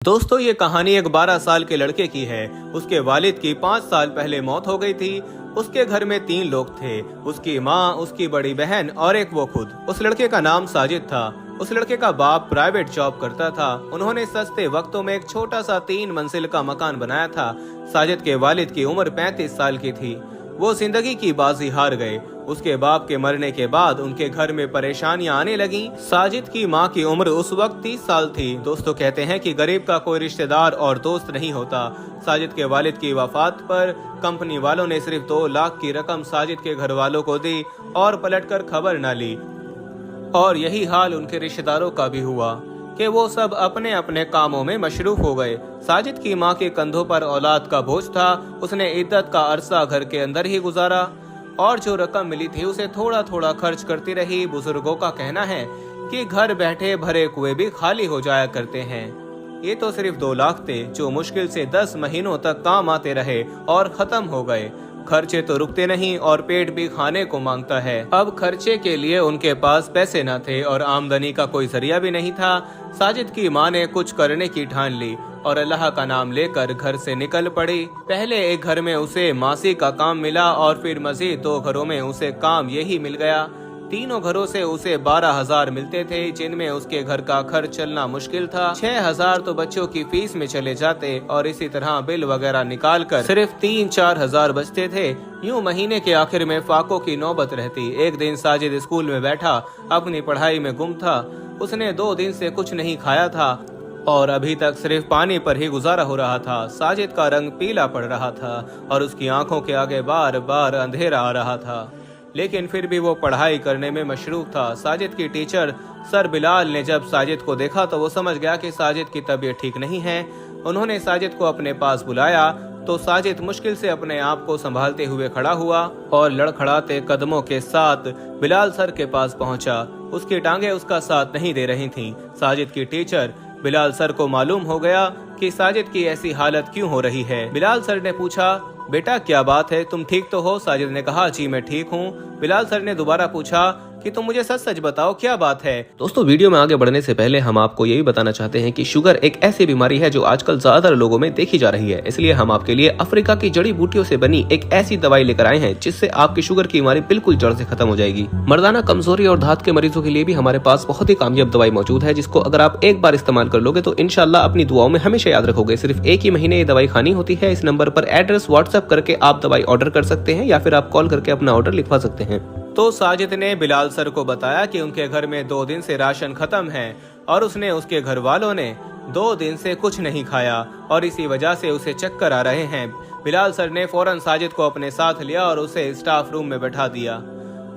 दोस्तों ये कहानी एक 12 साल के लड़के की है। उसके वालिद की 5 साल पहले मौत हो गई थी। उसके घर में 3 लोग थे, उसकी माँ, उसकी बड़ी बहन और एक वो खुद। उस लड़के का नाम साजिद था। उस लड़के का बाप प्राइवेट जॉब करता था। उन्होंने सस्ते वक्तों में एक छोटा सा 3 मंजिल का मकान बनाया था। साजिद के वालिद की उम्र 35 साल की थी। वो जिंदगी की बाजी हार गए। उसके बाप के मरने के बाद उनके घर में परेशानियां आने लगी। साजिद की माँ की उम्र उस वक्त 30 साल थी। दोस्तों कहते हैं कि गरीब का कोई रिश्तेदार और दोस्त नहीं होता। साजिद के वालिद की वफात पर कंपनी वालों ने सिर्फ 2 लाख की रकम साजिद के घर वालों को दी और पलटकर खबर न ली। और यही हाल उनके रिश्तेदारों का भी हुआ कि वो सब अपने अपने कामों में मशरूफ हो गए। साजिद की माँ के कंधों पर औलाद का बोझ था। उसने इद्दत का अरसा घर के अंदर ही गुजारा और जो रकम मिली थी उसे थोड़ा थोड़ा खर्च करती रही। बुजुर्गों का कहना है कि घर बैठे भरे कुएं भी खाली हो जाया करते हैं। ये तो सिर्फ 2 लाख थे जो मुश्किल से 10 महीनों तक काम आते रहे और खत्म हो गए। खर्चे तो रुकते नहीं और पेट भी खाने को मांगता है। अब खर्चे के लिए उनके पास पैसे न थे और आमदनी का कोई जरिया भी नहीं था। साजिद की माँ ने कुछ करने की ठान ली और अल्लाह का नाम लेकर घर से निकल पड़ी। पहले एक घर में उसे मासी का काम मिला और फिर मजीद 2 घरों में उसे काम यही मिल गया। तीनों घरों से उसे 12,000 मिलते थे, जिनमें उसके घर का खर्च चलना मुश्किल था। 6,000 तो बच्चों की फीस में चले जाते और इसी तरह बिल वगैरह निकाल कर सिर्फ 3-4 हजार बचते थे। यूं महीने के आखिर में फाकों की नौबत रहती। एक दिन साजिद स्कूल में बैठा अपनी पढ़ाई में गुम था। उसने 2 दिन से कुछ नहीं खाया था और अभी तक सिर्फ पानी पर ही गुजारा हो रहा था। साजिद का रंग पीला पड़ रहा था और उसकी आंखों के आगे बार बार अंधेरा आ रहा था, लेकिन फिर भी वो पढ़ाई करने में मशरूफ था। साजिद की टीचर सर बिलाल ने जब साजिद को देखा तो वो समझ गया कि साजिद की तबीयत ठीक नहीं है। उन्होंने साजिद को अपने पास बुलाया तो साजिद मुश्किल से अपने आप को संभालते हुए खड़ा हुआ और लड़खड़ाते कदमों के साथ बिलाल सर के पास पहुंचा। उसकी टांगे उसका साथ नहीं दे रही थीं। साजिद की टीचर बिलाल सर को मालूम हो गया कि साजिद की ऐसी हालत क्यों हो रही है। बिलाल सर ने पूछा, बेटा क्या बात है, तुम ठीक तो हो? साजिद ने कहा, जी मैं ठीक हूँ। बिलाल सर ने दोबारा पूछा कि तुम मुझे सच सच बताओ क्या बात है। दोस्तों वीडियो में आगे बढ़ने से पहले हम आपको यही बताना चाहते हैं कि शुगर एक ऐसी बीमारी है जो आजकल ज्यादातर लोगों में देखी जा रही है। इसलिए हम आपके लिए अफ्रीका की जड़ी बूटियों से बनी एक ऐसी दवाई लेकर आए हैं जिससे आपकी शुगर की बीमारी बिल्कुल जड़ से खत्म हो जाएगी। मर्दाना कमजोरी और धात के मरीजों के लिए भी हमारे पास बहुत ही कामयाब दवाई मौजूद है, जिसको अगर आप एक बार इस्तेमाल कर लोगे तो इंशाल्लाह अपनी दुआओं में हमेशा याद रखोगे। सिर्फ 1 ही महीने ये दवाई खानी होती है। इस नंबर पर एड्रेस व्हाट्सएप करके आप दवाई ऑर्डर कर सकते हैं या फिर आप कॉल करके अपना ऑर्डर लिखवा सकते हैं। तो साजिद ने बिलाल सर को बताया कि उनके घर में 2 दिन से राशन खत्म है और उसने उसके घर वालों ने 2 दिन से कुछ नहीं खाया और इसी वजह से उसे चक्कर आ रहे हैं। बिलाल सर ने फौरन साजिद को अपने साथ लिया और उसे स्टाफ रूम में बैठा दिया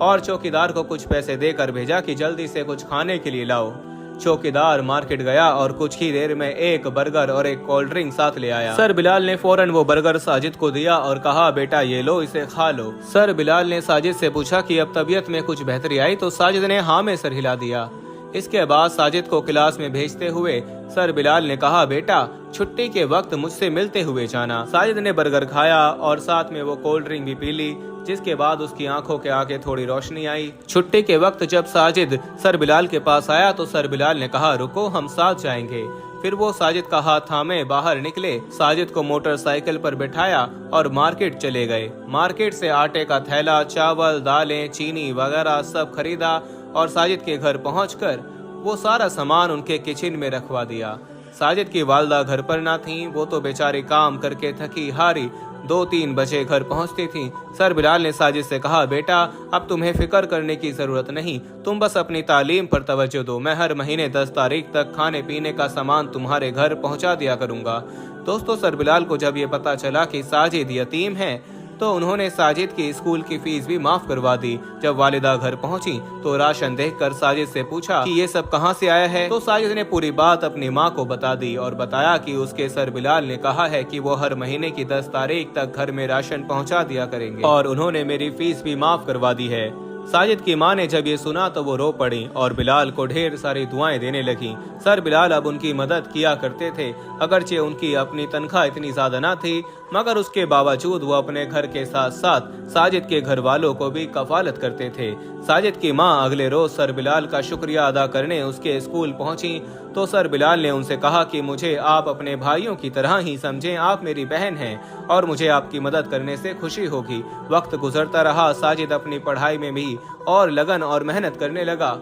और चौकीदार को कुछ पैसे देकर भेजा कि जल्दी से कुछ खाने के लिए लाओ। चौकीदार मार्केट गया और कुछ ही देर में एक बर्गर और एक कोल्ड ड्रिंक साथ ले आया। सर बिलाल ने फौरन वो बर्गर साजिद को दिया और कहा, बेटा ये लो, इसे खा लो। सर बिलाल ने साजिद से पूछा कि अब तबीयत में कुछ बेहतरी आई, तो साजिद ने हाँ में सर हिला दिया। इसके बाद साजिद को क्लास में भेजते हुए सर बिलाल ने कहा, बेटा छुट्टी के वक्त मुझसे मिलते हुए जाना। साजिद ने बर्गर खाया और साथ में वो कोल्ड ड्रिंक भी पी ली, जिसके बाद उसकी आंखों के आगे थोड़ी रोशनी आई। छुट्टी के वक्त जब साजिद सर बिलाल के पास आया तो सर बिलाल ने कहा, रुको हम साथ जाएंगे। फिर वो साजिद का हाथ थामे बाहर निकले, साजिद को मोटरसाइकिल पर बिठाया और मार्केट चले गए। मार्केट से आटे का थैला, चावल, दालें, चीनी वगैरह सब खरीदा और साजिद के घर पहुंचकर वो सारा सामान उनके किचन में रखवा दिया। साजिद की वालदा घर पर ना थी। वो तो बेचारी काम करके थकी हारी 2-3 बजे घर पहुंचती थी। सर बिलाल ने साजिद से कहा, बेटा अब तुम्हें फिक्र करने की जरूरत नहीं, तुम बस अपनी तालीम पर तवज्जो दो। मैं हर महीने 10 तारीख तक खाने पीने का सामान तुम्हारे घर पहुंचा दिया करूंगा। दोस्तों सर बिलाल को जब ये पता चला कि साजिद यतीम है तो उन्होंने साजिद की स्कूल की फीस भी माफ करवा दी। जब वालिदा घर पहुंची तो राशन देखकर साजिद से पूछा कि ये सब कहां से आया है, तो साजिद ने पूरी बात अपनी मां को बता दी और बताया कि उसके सर बिलाल ने कहा है कि वो हर महीने की 10 तारीख तक घर में राशन पहुंचा दिया करेंगे और उन्होंने मेरी फीस भी माफ करवा दी है। साजिद की मां ने जब ये सुना तो वो रो पड़ी और बिलाल को ढेर सारी दुआएं देने लगी। सर बिलाल अब उनकी मदद किया करते थे, अगरचे उनकी अपनी तनख्वाह इतनी ज्यादा न थी, मगर उसके बावजूद वो अपने घर के साथ साथ साजिद के घर वालों को भी कफालत करते थे। साजिद की मां अगले रोज सर बिलाल का शुक्रिया अदा करने उसके स्कूल पहुंची तो सर बिलाल ने उनसे कहा कि मुझे आप अपने भाइयों की तरह ही समझें, आप मेरी बहन हैं और मुझे आपकी मदद करने से खुशी होगी। वक्त गुजरता रहा, साजिद अपनी पढ़ाई में भी और लगन और मेहनत करने लगा।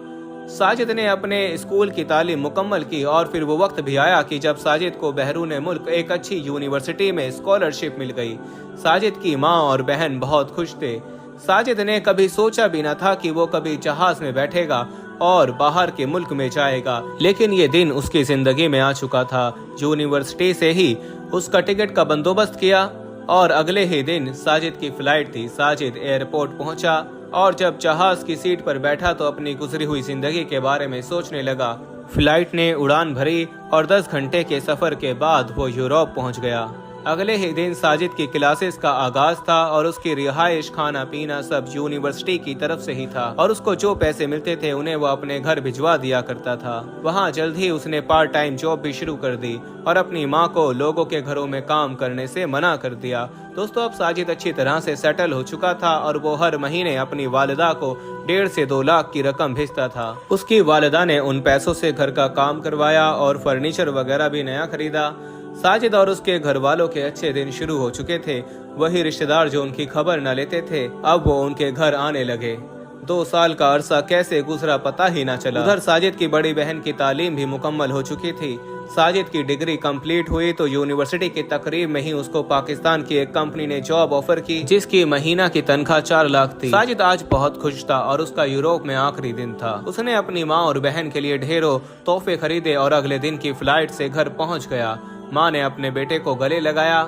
साजिद ने अपने स्कूल की तालीम मुकम्मल की और फिर वो वक्त भी आया कि जब साजिद को बहरून मुल्क एक अच्छी यूनिवर्सिटी में स्कॉलरशिप मिल गई। साजिद की माँ और बहन बहुत खुश थे। साजिद ने कभी सोचा भी न था कि वो कभी जहाज में बैठेगा और बाहर के मुल्क में जाएगा, लेकिन ये दिन उसकी जिंदगी में आ चुका था। यूनिवर्सिटी से ही उसका टिकट का बंदोबस्त किया और अगले ही दिन साजिद की फ्लाइट थी। साजिद एयरपोर्ट पहुंचा और जब जहाज की सीट पर बैठा तो अपनी गुजरी हुई जिंदगी के बारे में सोचने लगा। फ्लाइट ने उड़ान भरी और 10 घंटे के सफर के बाद वो यूरोप पहुंच गया। अगले ही दिन साजिद की क्लासेस का आगाज था और उसकी रिहाइश, खाना पीना सब यूनिवर्सिटी की तरफ से ही था और उसको जो पैसे मिलते थे उन्हें वो अपने घर भिजवा दिया करता था। वहाँ जल्द ही उसने पार्ट टाइम जॉब भी शुरू कर दी और अपनी माँ को लोगों के घरों में काम करने से मना कर दिया। दोस्तों, अब साजिद अच्छी तरह से सेटल हो चुका था और वो हर महीने अपनी वालिदा को 1.5 से 2 लाख की रकम भेजता था। उसकी वालिदा ने उन पैसों से घर का काम करवाया और फर्नीचर वगैरह भी नया खरीदा। साजिद और उसके घर वालों के अच्छे दिन शुरू हो चुके थे। वही रिश्तेदार जो उनकी खबर न लेते थे अब वो उनके घर आने लगे। 2 साल का अरसा कैसे गुजरा पता ही न चला। उधर साजिद की बड़ी बहन की तालीम भी मुकम्मल हो चुकी थी। साजिद की डिग्री कंप्लीट हुई तो यूनिवर्सिटी की तकरीब में ही उसको पाकिस्तान की एक कंपनी ने जॉब ऑफर की जिसकी महीना की तनख्वाह 4 लाख थी। साजिद आज बहुत खुश था और उसका यूरोप में आखिरी दिन था। उसने अपनी माँ और बहन के लिए ढेरों तोहफे खरीदे और अगले दिन की फ्लाइट से घर पहुँच गया। माँ ने अपने बेटे को गले लगाया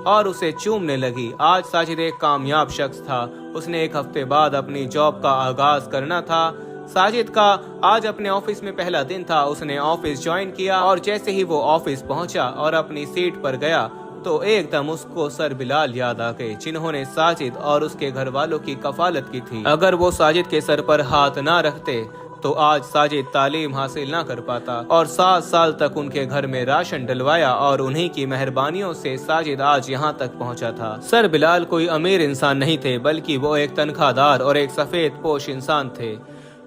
और उसे चूमने लगी। आज साजिद एक कामयाब शख्स था। उसने 1 हफ्ते बाद अपनी जॉब का आगाज करना था। साजिद का आज अपने ऑफिस में पहला दिन था। उसने ऑफिस ज्वाइन किया और जैसे ही वो ऑफिस पहुंचा और अपनी सीट पर गया तो एकदम उसको सर बिलाल याद आ गए, जिन्होंने साजिद और उसके घर वालों की कफालत की थी। अगर वो साजिद के सर पर हाथ ना रखते तो आज साजिद तालीम हासिल ना कर पाता और 7 साल तक उनके घर में राशन डलवाया और उन्हीं की मेहरबानियों से साजिद आज यहाँ तक पहुँचा था। सर बिलाल कोई अमीर इंसान नहीं थे, बल्कि वो एक तनख्वाहदार और एक सफेद पोश इंसान थे।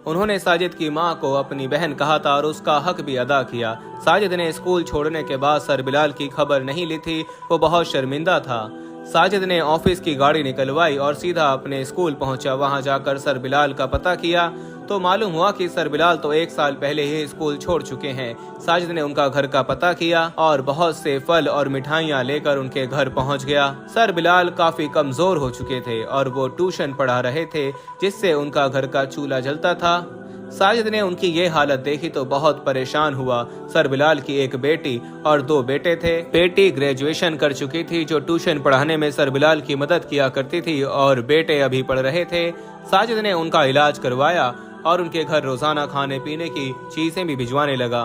उन्होंने साजिद की माँ को अपनी बहन कहा था और उसका हक भी अदा किया। साजिद ने स्कूल छोड़ने के बाद सर बिलाल की खबर नहीं ली थी। वो बहुत शर्मिंदा था। साजिद ने ऑफिस की गाड़ी निकलवाई और सीधा अपने स्कूल पहुंचा। वहां जाकर सर बिलाल का पता किया तो मालूम हुआ कि सर बिलाल तो 1 साल पहले ही स्कूल छोड़ चुके हैं। साजिद ने उनका घर का पता किया और बहुत से फल और मिठाइयाँ लेकर उनके घर पहुंच गया। सर बिलाल काफी कमजोर हो चुके थे और वो ट्यूशन पढ़ा रहे थे जिससे उनका घर का चूल्हा जलता था। साजिद ने उनकी ये हालत देखी तो बहुत परेशान हुआ। सर बिलाल की एक बेटी और 2 बेटे थे। बेटी ग्रेजुएशन कर चुकी थी जो ट्यूशन पढ़ाने में सर बिलाल की मदद किया करती थी और बेटे अभी पढ़ रहे थे। साजिद ने उनका इलाज करवाया और उनके घर रोजाना खाने पीने की चीजें भी भिजवाने लगा।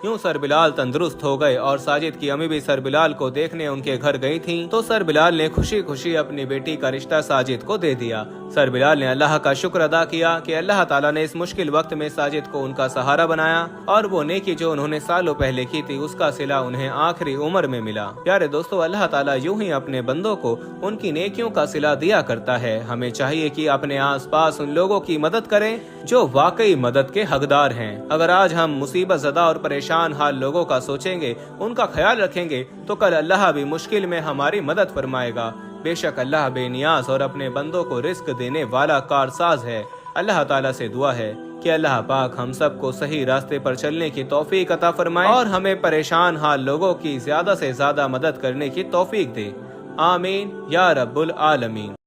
यूं सर बिलाल तंदुरुस्त हो गए और साजिद की अम्मी भी सर बिलाल को देखने उनके घर गई थीं। तो सर बिलाल ने खुशी खुशी अपनी बेटी का रिश्ता साजिद को दे दिया। सर बिलाल ने अल्लाह का शुक्र अदा किया कि अल्लाह ताला ने इस मुश्किल वक्त में साजिद को उनका सहारा बनाया और वो नेकी जो उन्होंने सालों पहले की थी उसका सिला उन्हें आखिरी उम्र में मिला। प्यारे दोस्तों, अल्लाह ताला यूं ही अपने बंदों को उनकी नेकियों का सिला दिया करता है। हमें चाहिए कि अपने आसपास उन लोगों की मदद करें जो वाकई मदद के हकदार हैं। अगर आज हम मुसीबत ज़दा और परेशान हाल लोगों का सोचेंगे, उनका ख्याल रखेंगे तो कल अल्लाह भी मुश्किल में हमारी मदद फरमाएगा। बेशक अल्लाह बेनियाज और अपने बंदों को रिस्क देने वाला कारसाज है। अल्लाह ताला से दुआ है कि अल्लाह पाक हम सबको सही रास्ते पर चलने की तौफीक अता फरमाए और हमें परेशान हाल लोगों की ज्यादा से ज्यादा मदद करने की तौफीक दे। आमीन या रब्बुल आलमीन।